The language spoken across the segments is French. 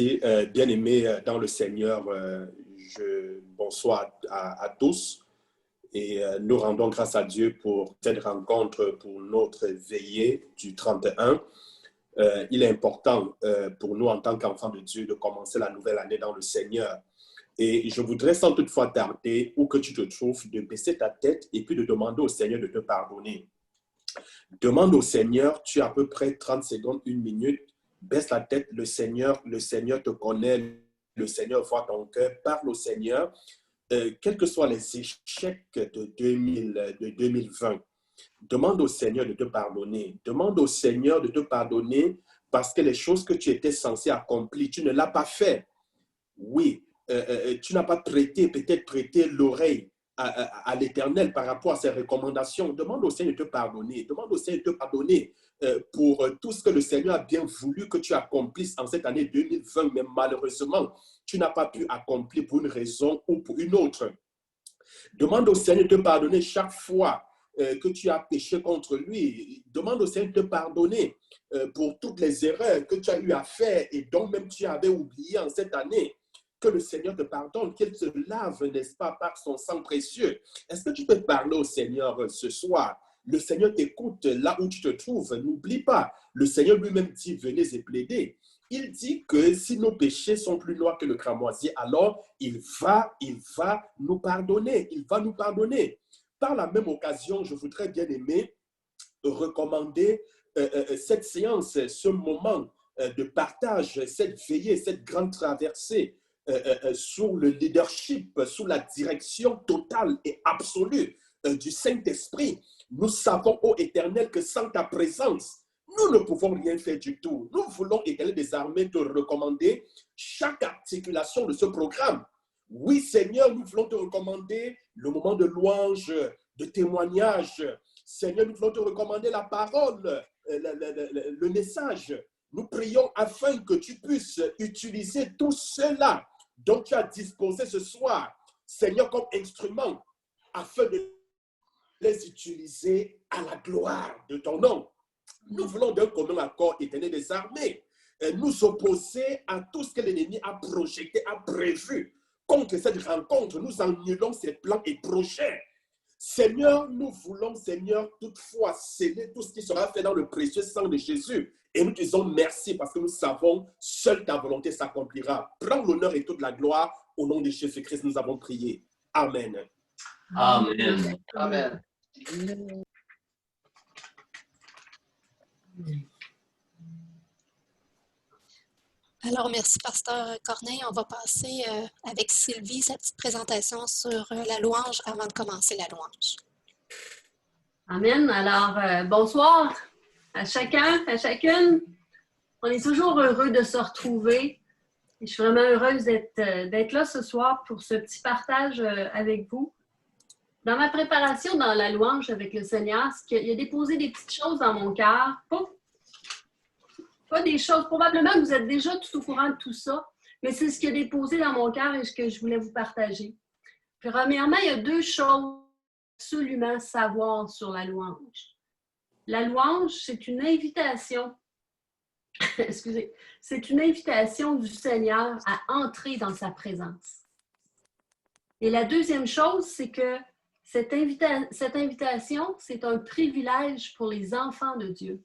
Bien-aimés dans le Seigneur, bonsoir à tous et nous rendons grâce à Dieu pour cette rencontre, pour notre veillée du 31. Il est important pour nous en tant qu'enfants de Dieu de commencer la nouvelle année dans le Seigneur. Et je voudrais sans toutefois tarder, où que tu te trouves, de baisser ta tête et puis de demander au Seigneur de te pardonner. Demande au Seigneur, tu as à peu près 30 secondes, 1 minute, baisse la tête, le Seigneur te connaît, le Seigneur voit ton cœur, parle au Seigneur, quels que soient les échecs de 2020, demande au Seigneur de te pardonner. Demande au Seigneur de te pardonner parce que les choses que tu étais censé accomplir, tu ne l'as pas fait. Oui, tu n'as pas peut-être prêté l'oreille à l'Éternel par rapport à ses recommandations. Demande au Seigneur de te pardonner. Demande au Seigneur de te pardonner pour tout ce que le Seigneur a bien voulu que tu accomplisses en cette année 2020, mais malheureusement, tu n'as pas pu accomplir pour une raison ou pour une autre. Demande au Seigneur de te pardonner chaque fois que tu as péché contre lui. Demande au Seigneur de te pardonner pour toutes les erreurs que tu as eu à faire et dont même tu avais oublié en cette année. Que le Seigneur te pardonne, qu'il te lave, n'est-ce pas, par son sang précieux. Est-ce que tu peux parler au Seigneur ce soir? Le Seigneur t'écoute là où tu te trouves. N'oublie pas, le Seigneur lui-même dit, venez et plaidez. Il dit que si nos péchés sont plus noirs que le cramoisi, alors il va nous pardonner. Il va nous pardonner. Par la même occasion, je voudrais bien aimer recommander cette séance, ce moment de partage, cette veillée, cette grande traversée sous le leadership, sous la direction totale et absolue du Saint-Esprit. Nous savons, ô Éternel, que sans ta présence, nous ne pouvons rien faire du tout. Nous voulons, Éternel des armées, te recommander chaque articulation de ce programme. Oui, Seigneur, nous voulons te recommander le moment de louange, de témoignage. Seigneur, nous voulons te recommander la parole, le message. Nous prions afin que tu puisses utiliser tout cela dont tu as disposé ce soir, Seigneur, comme instrument, afin de les utiliser à la gloire de ton nom. Nous voulons d'un commun accord, Éternel des armées, nous opposer à tout ce que l'ennemi a projeté, a prévu. Contre cette rencontre, nous annulons ses plans et projets. Seigneur, nous voulons, Seigneur, toutefois sceller tout ce qui sera fait dans le précieux sang de Jésus. Et nous disons merci parce que nous savons, seule ta volonté s'accomplira. Prends l'honneur et toute la gloire. Au nom de Jésus-Christ, nous avons prié. Amen. Amen. Amen. Alors, merci, Pasteur Corneille. On va passer avec Sylvie, sa petite présentation sur la louange avant de commencer la louange. Amen. Alors, bonsoir à chacun, à chacune. On est toujours heureux de se retrouver. Et je suis vraiment heureuse d'être là ce soir pour ce petit partage avec vous. Dans ma préparation dans la louange avec le Seigneur, il a déposé des petites choses dans mon cœur. Pas des choses, probablement que vous êtes déjà tout au courant de tout ça, mais c'est ce qu'il a déposé dans mon cœur et ce que je voulais vous partager. Puis, premièrement, il y a 2 choses absolument à savoir sur la louange. La louange, c'est une invitation, excusez, c'est une invitation du Seigneur à entrer dans sa présence. Et la deuxième chose, c'est que cette invitation, c'est un privilège pour les enfants de Dieu.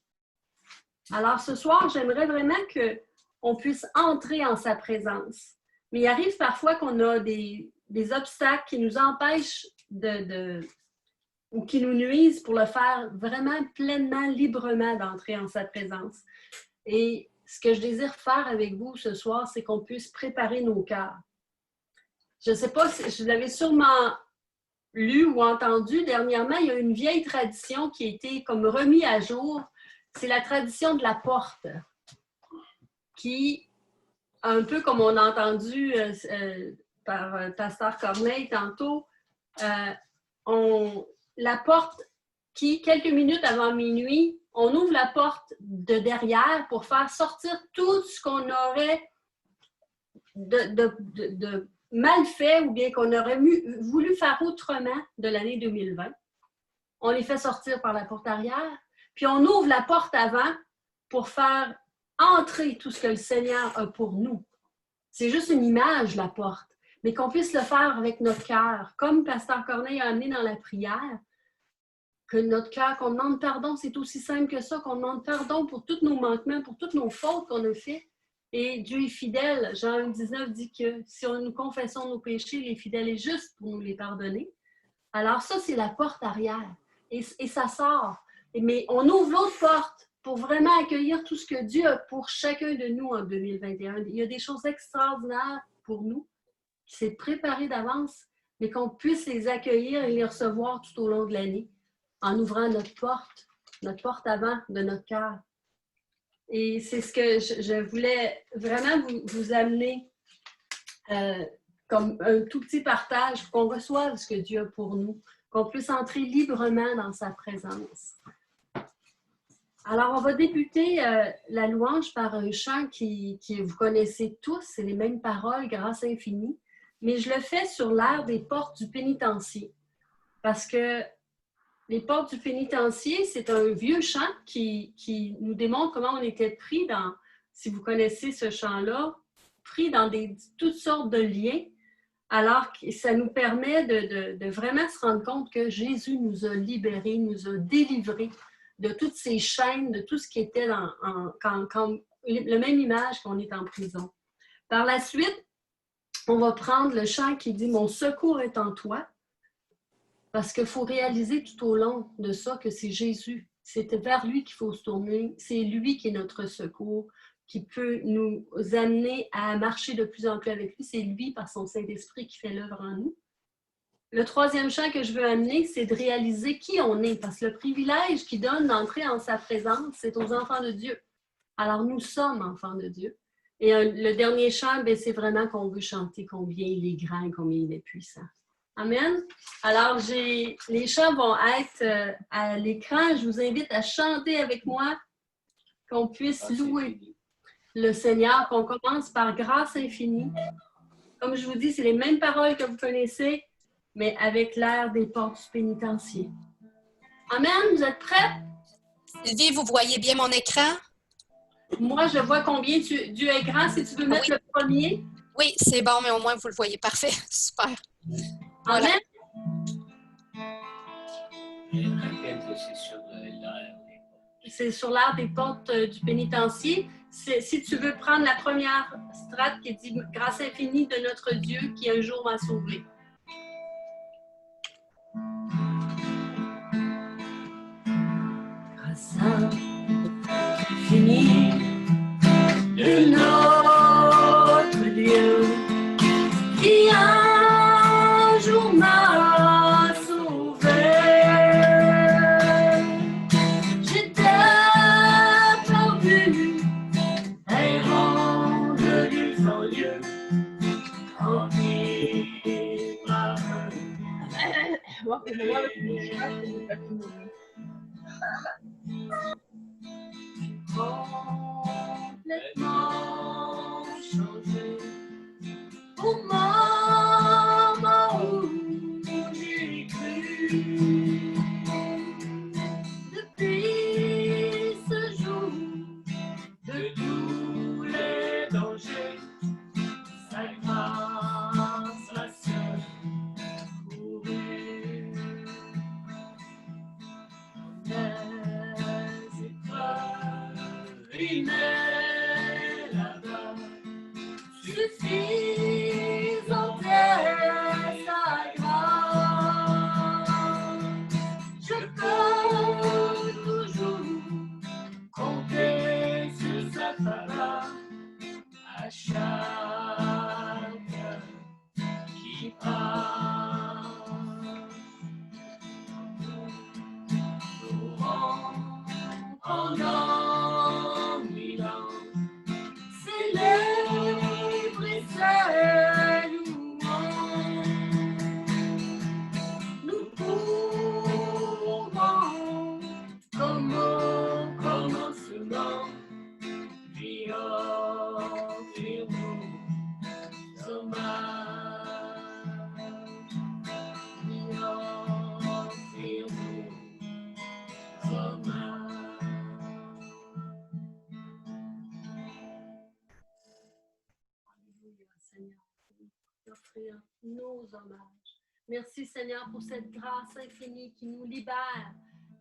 Alors, ce soir, j'aimerais vraiment qu'on puisse entrer en sa présence. Mais il arrive parfois qu'on a des obstacles qui nous empêchent ou qui nous nuisent pour le faire vraiment pleinement, librement d'entrer en sa présence. Et ce que je désire faire avec vous ce soir, c'est qu'on puisse préparer nos cœurs. Je ne sais pas si vous l'avez sûrement lu ou entendu, dernièrement, il y a une vieille tradition qui a été comme remise à jour. C'est la tradition de la porte, qui, un peu comme on a entendu par Pasteur Corneille tantôt, la porte qui, quelques minutes avant minuit, on ouvre la porte de derrière pour faire sortir tout ce qu'on aurait de mal fait ou bien qu'on aurait voulu faire autrement de l'année 2020. On les fait sortir par la porte arrière. Puis on ouvre la porte avant pour faire entrer tout ce que le Seigneur a pour nous C'est juste une image, la porte, mais qu'on puisse le faire avec notre cœur, comme Pasteur Corneille a amené dans la prière, que notre cœur, qu'on demande pardon, c'est aussi simple que ça, qu'on demande pardon pour tous nos manquements, pour toutes nos fautes qu'on a faites. Et Dieu est fidèle. Jean 1,19 dit que si nous confessons nos péchés, il est fidèle et juste pour nous les pardonner. Alors ça, c'est la porte arrière. Et ça sort. Mais on ouvre l'autre porte pour vraiment accueillir tout ce que Dieu a pour chacun de nous en 2021. Il y a des choses extraordinaires pour nous qui s'est préparé d'avance, mais qu'on puisse les accueillir et les recevoir tout au long de l'année en ouvrant notre porte avant de notre cœur. Et c'est ce que je voulais vraiment vous amener comme un tout petit partage pour qu'on reçoive ce que Dieu a pour nous, qu'on puisse entrer librement dans sa présence. Alors, on va débuter la louange par un chant qui vous connaissez tous, c'est les mêmes paroles, grâce infinie, mais je le fais sur l'air des portes du pénitencier, parce que les portes du pénitencier, c'est un vieux chant qui nous démontre comment on était pris dans, si vous connaissez ce chant-là, pris dans toutes sortes de liens, alors que ça nous permet de vraiment se rendre compte que Jésus nous a libérés, nous a délivrés de toutes ces chaînes, de tout ce qui était le même image qu'on est en prison. Par la suite, on va prendre le chant qui dit « Mon secours est en toi », parce qu'il faut réaliser tout au long de ça que c'est Jésus. C'est vers lui qu'il faut se tourner. C'est lui qui est notre secours, qui peut nous amener à marcher de plus en plus avec lui. C'est lui, par son Saint-Esprit, qui fait l'œuvre en nous. Le troisième chant que je veux amener, c'est de réaliser qui on est, parce que le privilège qu'il donne d'entrer en sa présence, c'est aux enfants de Dieu. Alors, nous sommes enfants de Dieu. Et le dernier chant, c'est vraiment qu'on veut chanter combien il est grand et combien il est puissant. Amen. Alors, les chants vont être à l'écran. Je vous invite à chanter avec moi, qu'on puisse louer le Seigneur, qu'on commence par grâce infinie. Comme je vous dis, c'est les mêmes paroles que vous connaissez, mais avec l'air des portes du pénitencier. Amen, vous êtes prêts? Sylvie, vous voyez bien mon écran? Moi, je vois combien Dieu est grand. Si tu veux mettre le premier. Oui, c'est bon, mais au moins vous le voyez. Parfait, super. Voilà. Amen. C'est sur l'air des portes du pénitencier. Si tu veux prendre la première strate qui dit « Grâce infinie de notre Dieu qui un jour m'a sauvé ». Grâce infinie de notre Dieu qui un jour m'a sauvé. J'étais perdu et rendu sans Dieu. Complètement changé au moment où j'ai cru. Depuis ce jour, de tous les dangers, sa grâce m'a secouru. Les épreuves, il est là-bas, suffisante est sa grâce. Je peux toujours compter sur sa faveur à chaque qui passe. Pendant 1000 ans, célébrer sa Alléluia, Seigneur. Offrir nos hommages. Merci, Seigneur, pour cette grâce infinie qui nous libère,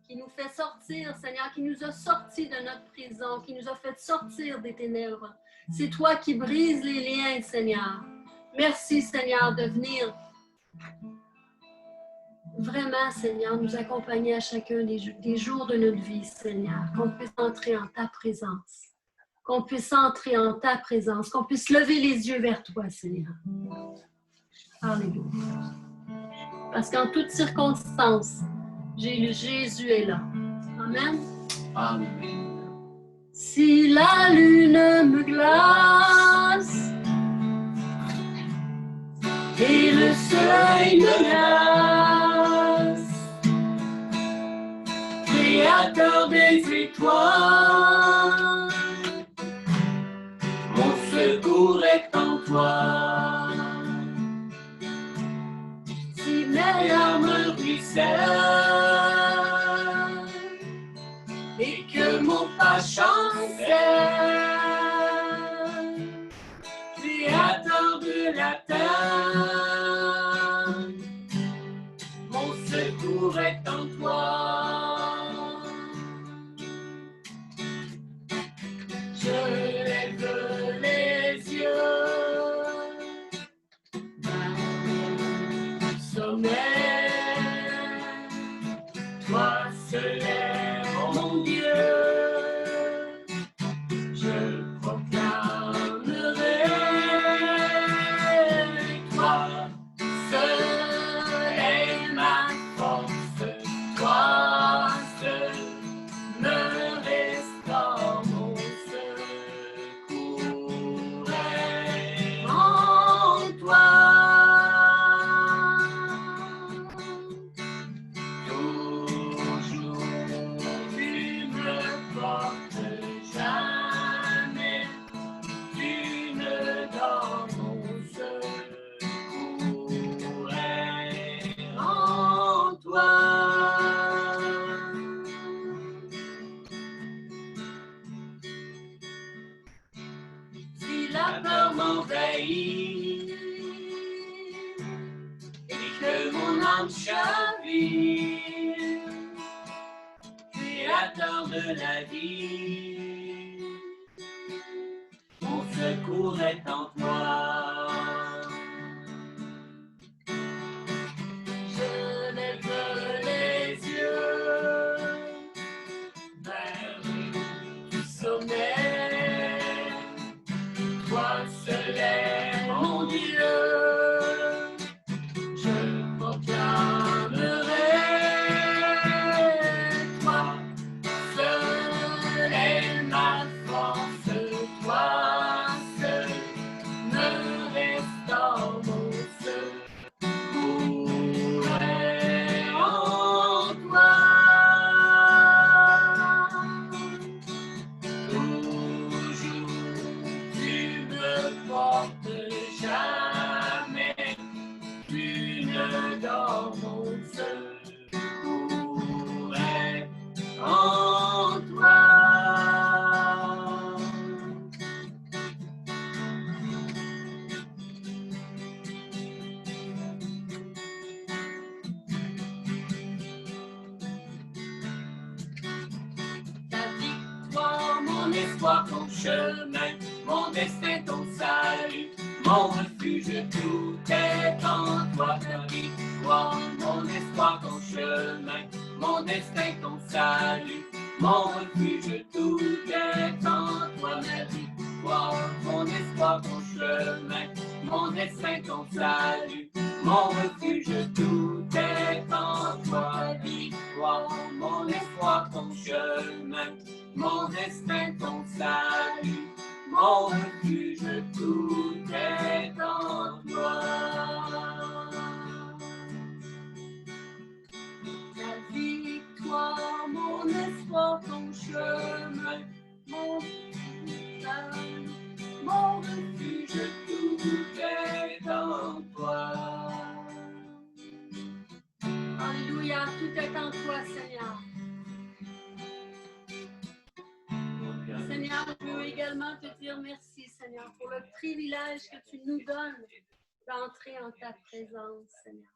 qui nous fait sortir, Seigneur, qui nous a sortis de notre prison, qui nous a fait sortir des ténèbres. C'est toi qui brises les liens, Seigneur. Merci, Seigneur, de venir vraiment, Seigneur, nous accompagner à chacun des jours de notre vie, Seigneur, qu'on puisse entrer en ta présence, qu'on puisse entrer en ta présence, qu'on puisse lever les yeux vers toi, Seigneur. Alléluia. Parce qu'en toutes circonstances, Jésus est là. Amen. Amen. Si la lune me glace et le soleil me glace, Créateur des étoiles, mon secours est en toi. Si mes larmes ruissellent et que mon pas chancelle, Créateur de la terre, mon secours est en toi. Je lève les yeux vers le sommet, toi seul est mon Dieu. Je proclamerai, toi seul est ma force, toi seul me restaure, mon secours est en toi. Toujours tu me portes, jamais tu ne dors, mon secours est en toi. Si la peur m'envahit et que mon âme chavire, Créateur de la vie, mon secours est en toi. Je lève les yeux vers le sommet, toi seul est mon Dieu. Je proclamerai, toi seul est ma force, toi seul me restaure, mon secours est en toi. Toujours tu me portes, jamais tu ne dors, mon secours est en toi. Ta victoire, mon espoir, ton chemin, mon destin, ton salut, mon refuge, tout est en toi. Ta victoire, mon espoir, ton chemin, mon destin, ton salut, mon refuge, tout est en toi. Ma victoire, mon espoir, ton chemin, mon destin, ton salut, mon refuge, tout est en toi. Victoire, mon espoir, ton chemin, mon destin, ton salut, mon refuge, tout est en toi. La victoire, mon espoir, ton chemin, mon salut, mon refuge, tout est en toi. Alléluia, tout est en toi, Seigneur. Seigneur, je veux également te dire merci, Seigneur, pour le privilège que tu nous donnes d'entrer en ta présence, Seigneur.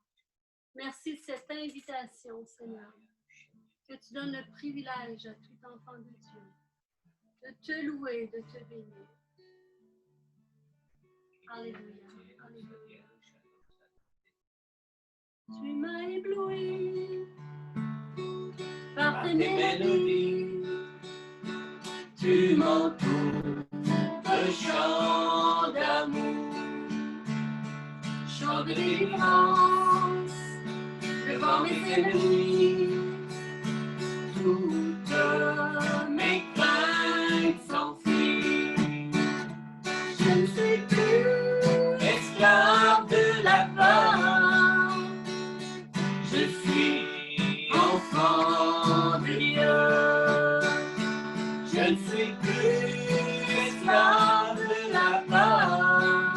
Merci de cette invitation, Seigneur, que tu donnes le privilège à tout enfant de Dieu de te louer, de te bénir. Alléluia, alléluia. Tu m'as ébloui par tes mélodies, tu m'entoures de chants d'amour, chants de délivrance devant mes ennemis. Toutes mes craintes s'enfuient. Je ne suis plus esclave de la peur. Je suis enfant de Dieu. Je ne suis plus esclave de la peur.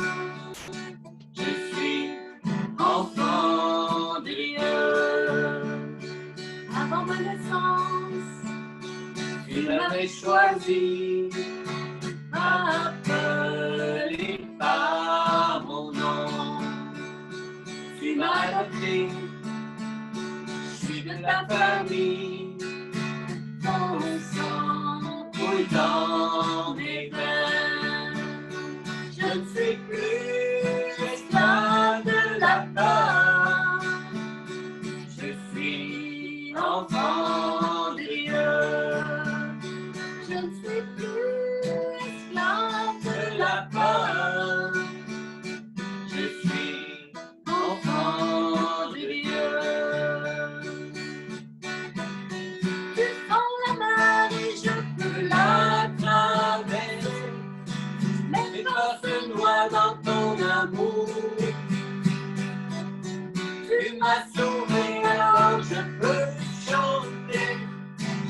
Je suis enfant de Dieu. Avant ma naissance, tu m'avais choisi, appelé par mon nom. Tu m'as adopté, je suis de ta famille. Ton sang coule dans mes veines. Je ne suis plus esclave de la peur. Je suis enfant de Dieu. Je ne suis plus esclave de la peur. Je suis enfant de Dieu. Tu fends la mer et je peux la traverser. Mes pas se noient dans ton amour. Tu m'as sauvé, alors je peux chanter.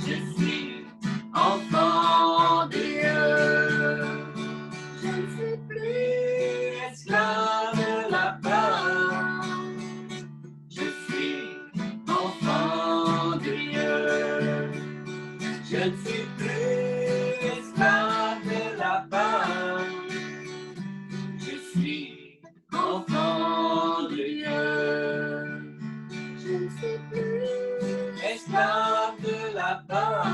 Je suis enfant de Dieu. Je ne suis plus esclave de la peur. Je suis enfant de Dieu. Je ne suis plus esclave de la peur. Je suis enfant de Dieu. Je ne suis plus esclave de la peur.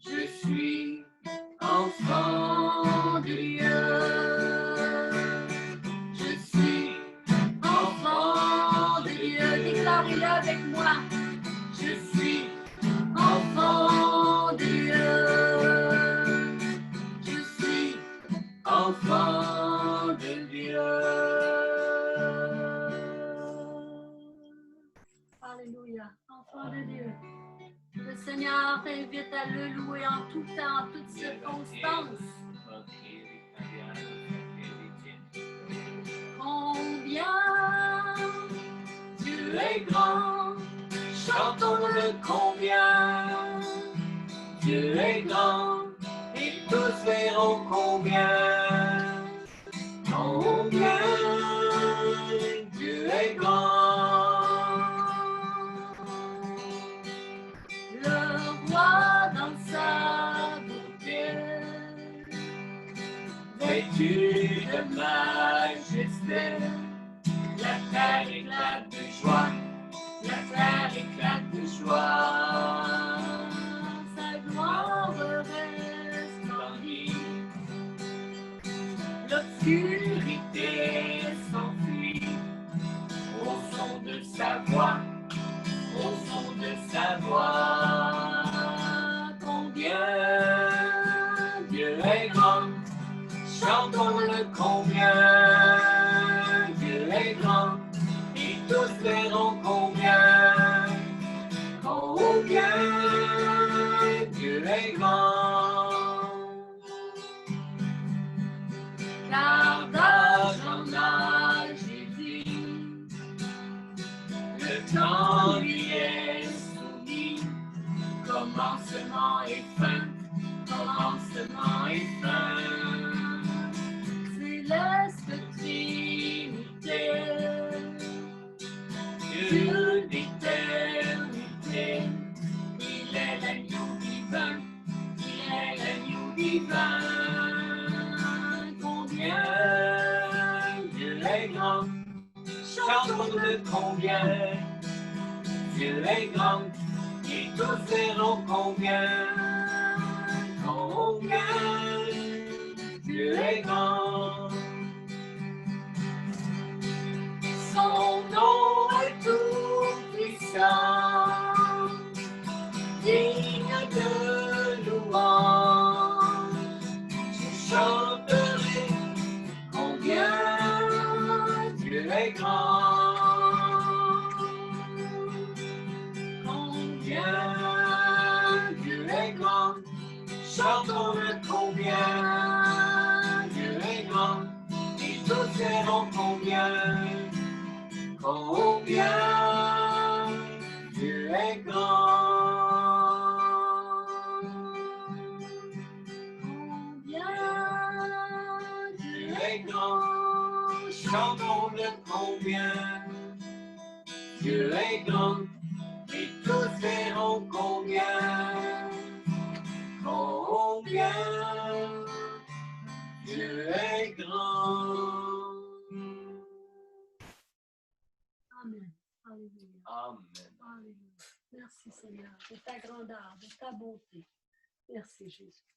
Je suis enfant de Dieu. Je suis enfant de Dieu. Déclarez-le avec moi. Je suis enfant de Dieu. Je suis enfant de Dieu. Alléluia, enfant de Dieu. Le Seigneur t'invite à le louer en tout temps, en toutes circonstances. Combien Dieu est grand, chantons-le combien. Dieu est grand, et tous verront combien. Combien Dieu est grand. Le roi dans sa beauté, vêtu de majesté, la terre éclate de joie, la terre éclate de joie. Sa gloire resplendit, l'obscurité s'enfuit au son de sa voix, au son de sa voix. Combien Dieu est grand, chantons-le combien. Dieu est grand, et tous verront combien. Combien Dieu est grand. Car d'âge en âge il vit, le temps lui est soumis. Commencement et fin, commencement et fin. Céleste Trinité, Dieu d'éternité, il est l'agneau divin, il est l'agneau divin. grand, chantons-le combien. Dieu est grand, et tous verront combien. Combien Dieu est grand. Son nom est tout puissant, digne de louange. Je chanterai combien Dieu est grand. Combien Dieu est grand. Chantons-le combien Dieu est grand. Et tous verront combien. Combien Dieu est grand. Combien Dieu est grand. Chantons-le combien Dieu est grand. Et tous verront combien. Combien Dieu est grand. Amen. Alléluia. Amen. Alléluia. Merci Seigneur de ta grandeur, de ta bonté. Merci Jésus.